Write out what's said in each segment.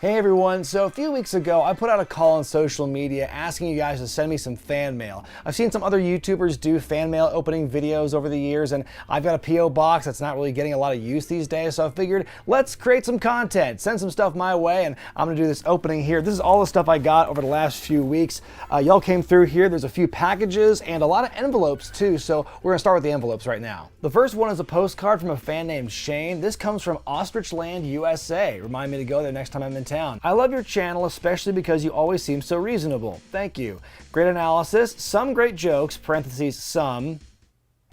Hey everyone, so a few weeks ago I put out a call on social media asking you guys to send me some fan mail. I've seen some other YouTubers do fan mail opening videos over the years, and I've got a P.O. box that's not really getting a lot of use these days, so I figured let's create some content, send some stuff my way, and I'm gonna do this opening here. This is all the stuff I got over the last few weeks. Y'all came through here. There's a few packages and a lot of envelopes too, so we're gonna start with the envelopes right now. The first one is a postcard from a fan named Shane. This comes from Ostrich Land, USA. Remind me to go there next time I'm in town. I love your channel, especially because you always seem so reasonable. Thank you. Great analysis, some great jokes, parentheses, some,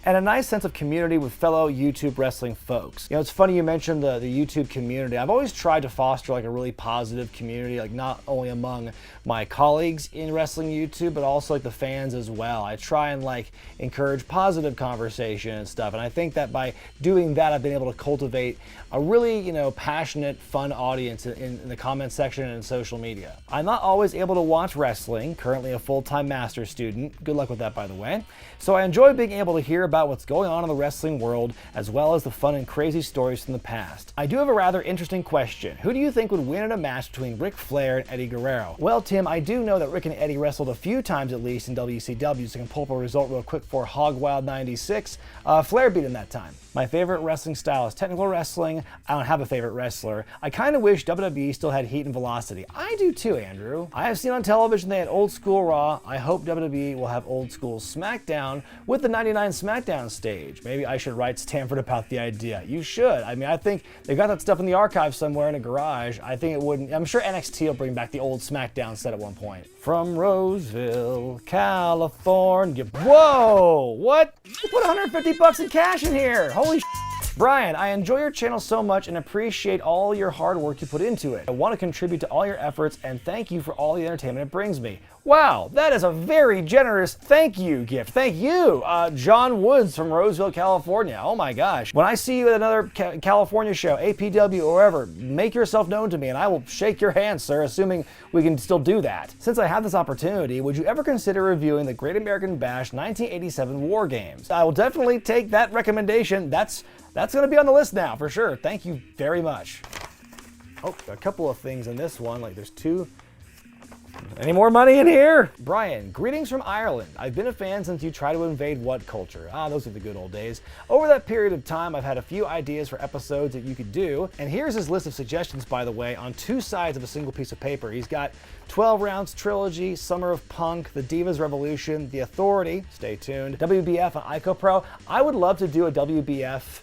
and a nice sense of community with fellow YouTube wrestling folks. You know, it's funny you mentioned the YouTube community. I've always tried to foster like a really positive community, like not only among my colleagues in wrestling YouTube, but also like the fans as well. I try and like encourage positive conversation and stuff. And I think that by doing that, I've been able to cultivate a really, passionate, fun audience in the comment section and in social media. I'm not always able to watch wrestling, currently a full-time master's student. Good luck with that, by the way. So I enjoy being able to hear about what's going on in the wrestling world, as well as the fun and crazy stories from the past. I do have a rather interesting question. Who do you think would win in a match between Ric Flair and Eddie Guerrero? Well, Tim, I do know that Rick and Eddie wrestled a few times at least in WCW, so I can pull up a result real quick for Hog Wild 96. Flair beat him that time. My favorite wrestling style is technical wrestling. I don't have a favorite wrestler. I kind of wish WWE still had heat and velocity. I do too, Andrew. I have seen on television they had old school Raw. I hope WWE will have old school SmackDown with the 99 SmackDown stage. Maybe I should write Stanford about the idea. You should. I mean, I think they've got that stuff in the archive somewhere in a garage. I think it wouldn't. I'm sure NXT will bring back the old SmackDown set at one point. From Roseville, California. Whoa! What? You put $150 in cash in here. Holy shit. Brian, I enjoy your channel so much and appreciate all your hard work you put into it. I want to contribute to all your efforts and thank you for all the entertainment it brings me. Wow, that is a very generous thank you gift. Thank you, John Woods from Roseville, California. Oh my gosh. When I see you at another California show, APW or wherever, make yourself known to me and I will shake your hand, sir, assuming we can still do that. Since I have this opportunity, would you ever consider reviewing the Great American Bash 1987 War Games? I will definitely take that recommendation. That's going to be on the list now, for sure. Thank you very much. Oh, a couple of things in this one, like there's two. Any more money in here? Brian, greetings from Ireland. I've been a fan since you tried to invade what culture? Those are the good old days. Over that period of time, I've had a few ideas for episodes that you could do. And here's his list of suggestions, by the way, on two sides of a single piece of paper. He's got 12 Rounds Trilogy, Summer of Punk, The Divas Revolution, The Authority, stay tuned, WBF on IcoPro. I would love to do a WBF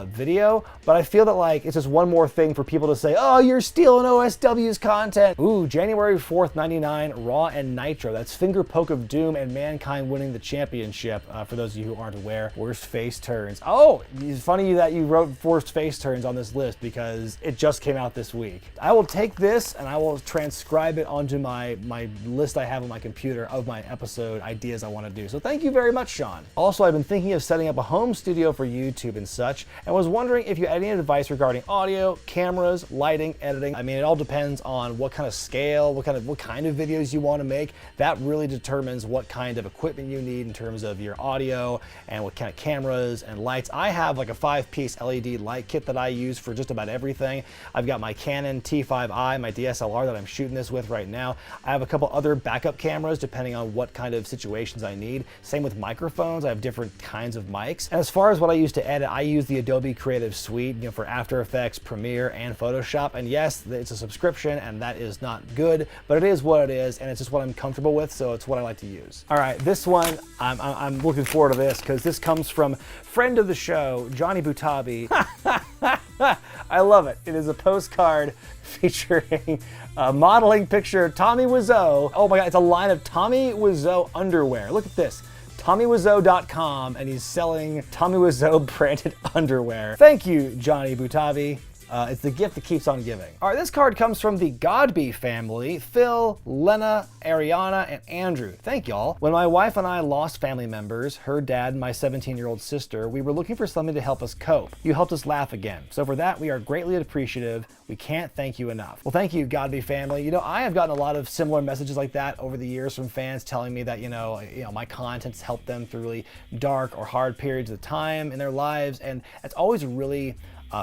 video, but I feel that like it's just one more thing for people to say, oh, you're stealing OSW's content. Ooh, January 4th, 99, Raw and Nitro. That's Finger Poke of Doom and Mankind winning the championship, for those of you who aren't aware. Worst face turns. Oh, it's funny that you wrote worst face turns on this list because it just came out this week. I will take this and I will transcribe it onto my list I have on my computer of my episode ideas I want to do. So thank you very much, Sean. Also, I've been thinking of setting up a home studio for YouTube and such, and was wondering if you had any advice regarding audio, cameras, lighting, editing. I mean, it all depends on what kind of scale, what kind of videos you want to make. That really determines what kind of equipment you need in terms of your audio and what kind of cameras and lights. I have like a 5-piece LED light kit that I use for just about everything. I've got my Canon T5i, my DSLR that I'm shooting this with right now. I have a couple other backup cameras depending on what kind of situations I need. Same with microphones. I have different kinds of mics. And as far as what I use to edit, I use the Adobe Creative Suite, for After Effects, Premiere, and Photoshop. And yes, it's a subscription, and that is not good, but it is what it is, and it's just what I'm comfortable with, so it's what I like to use. All right, this one, I'm looking forward to this, because this comes from friend of the show, Johnny Butabi. I love it. It is a postcard featuring a modeling picture of Tommy Wiseau. Oh my God, it's a line of Tommy Wiseau underwear. Look at this. TommyWiseau.com, and he's selling Tommy Wiseau branded underwear. Thank you, Johnny Butabi. It's the gift that keeps on giving. All right, this card comes from the Godby family, Phil, Lena, Ariana, and Andrew. Thank y'all. When my wife and I lost family members, her dad and my 17-year-old sister, we were looking for something to help us cope. You helped us laugh again. So for that, we are greatly appreciative. We can't thank you enough. Well, thank you, Godby family. I have gotten a lot of similar messages like that over the years from fans telling me that, my content's helped them through really dark or hard periods of time in their lives. And it's always really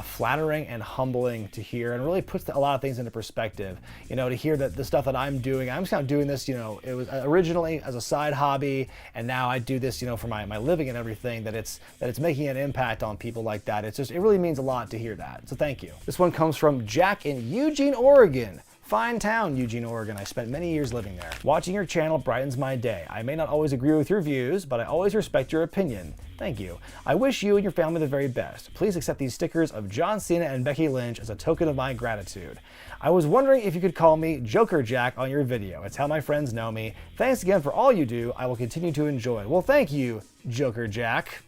flattering and humbling to hear, and really puts a lot of things into perspective. You know, to hear that the stuff that I'm doing, I'm just kind of doing this, you know, it was originally as a side hobby, and now I do this, you know, for my living and everything, that it's making an impact on people like that. It's just, it really means a lot to hear that. So thank you. This one comes from Jack in Eugene, Oregon. Fine town, Eugene, Oregon. I spent many years living there. Watching your channel brightens my day. I may not always agree with your views, but I always respect your opinion. Thank you. I wish you and your family the very best. Please accept these stickers of John Cena and Becky Lynch as a token of my gratitude. I was wondering if you could call me Joker Jack on your video. It's how my friends know me. Thanks again for all you do. I will continue to enjoy. Well, thank you, Joker Jack.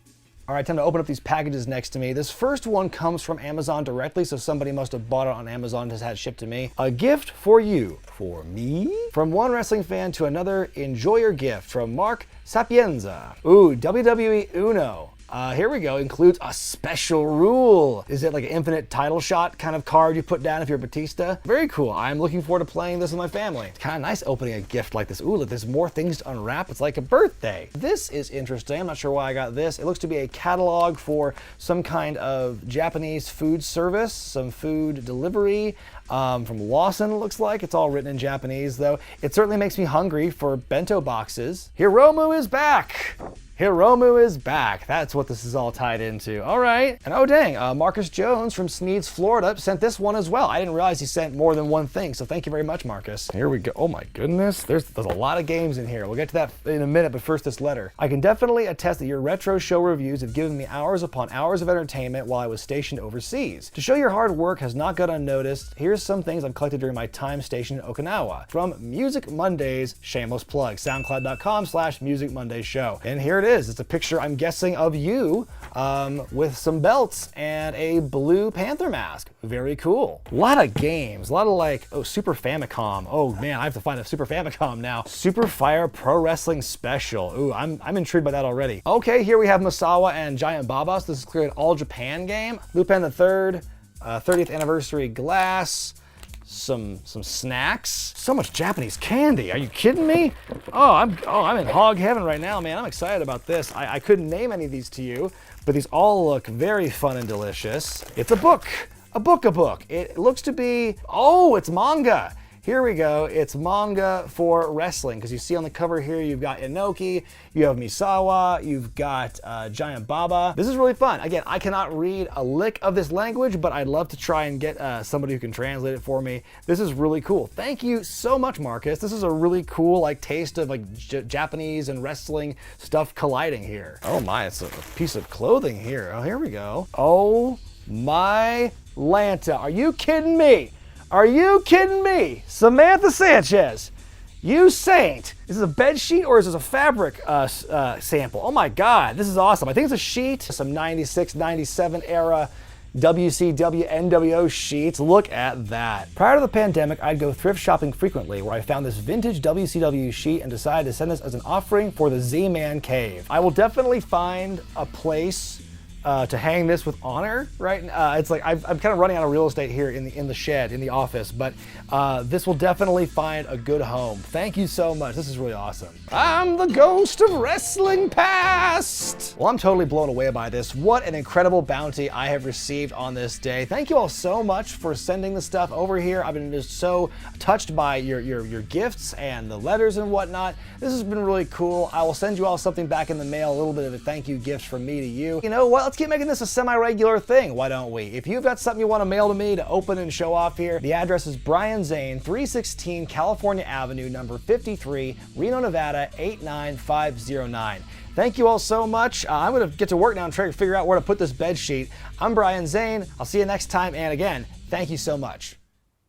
All right, time to open up these packages next to me. This first one comes from Amazon directly, so somebody must have bought it on Amazon and has had it shipped to me. A gift for you. For me? From one wrestling fan to another, enjoy your gift. From Mark Sapienza. Ooh, WWE Uno. Here we go. Includes a special rule. Is it like an infinite title shot kind of card you put down if you're Batista? Very cool. I'm looking forward to playing this with my family. It's kind of nice opening a gift like this. Ooh, look, there's more things to unwrap. It's like a birthday. This is interesting. I'm not sure why I got this. It looks to be a catalog for some kind of Japanese food service, some food delivery. From Lawson, it looks like. It's all written in Japanese, though. It certainly makes me hungry for bento boxes. Hiromu is back! Hiromu is back. That's what this is all tied into. All right. And oh dang, Marcus Jones from Sneeds, Florida sent this one as well. I didn't realize he sent more than one thing, so thank you very much, Marcus. Here we go. Oh my goodness. There's a lot of games in here. We'll get to that in a minute, but first this letter. I can definitely attest that your retro show reviews have given me hours upon hours of entertainment while I was stationed overseas. To show your hard work has not gone unnoticed, here's some things I've collected during my time stationed in Okinawa. From Music Mondays, shameless plug, soundcloud.com/Music Mondays show. And here it is. It's a picture, I'm guessing, of you with some belts and a blue Panther mask. Very cool. A lot of games, a lot of like, oh, Super Famicom. Oh man, I have to find a Super Famicom now. Super Fire Pro Wrestling Special. Ooh, I'm intrigued by that already. Okay, here we have Misawa and Giant Baba. So this is clearly an All Japan game. Lupin the Third, 30th Anniversary Glass. Some snacks. So much Japanese candy. Are you kidding me? I'm in hog heaven right now, man. I'm excited about this. I couldn't name any of these to you, but these all look very fun and delicious. It's a book. A book. It looks to be, oh, it's manga. Here we go. It's manga for wrestling, because you see on the cover here, you've got Inoki, you have Misawa, you've got Giant Baba. This is really fun. Again, I cannot read a lick of this language, but I'd love to try and get somebody who can translate it for me. This is really cool. Thank you so much, Marcus. This is a really cool like taste of like Japanese and wrestling stuff colliding here. Oh my, it's a piece of clothing here. Oh, here we go. Oh my Lanta. Are you kidding me? Are you kidding me? Samantha Sanchez, you saint. Is this a bed sheet or is this a fabric sample? Oh my God, this is awesome. I think it's a sheet. Some 96, 97 era WCW NWO sheets. Look at that. Prior to the pandemic, I'd go thrift shopping frequently, where I found this vintage WCW sheet and decided to send this as an offering for the Z-Man Cave. I will definitely find a place to hang this with honor, right? It's like I'm kind of running out of real estate here in the shed, in the office, but this will definitely find a good home. Thank you so much. This is really awesome. I'm the ghost of wrestling past. Well, I'm totally blown away by this. What an incredible bounty I have received on this day. Thank you all so much for sending the stuff over here. I've been just so touched by your gifts and the letters and whatnot. This has been really cool. I will send you all something back in the mail, a little bit of a thank you gift from me to you. You know what? Let's keep making this a semi-regular thing, why don't we? If you've got something you want to mail to me to open and show off here, the address is Brian Zane, 316 California Avenue, number 53, Reno, Nevada, 89509. Thank you all so much. I'm going to get to work now and try to figure out where to put this bed sheet. I'm Brian Zane. I'll see you next time, and again, thank you so much.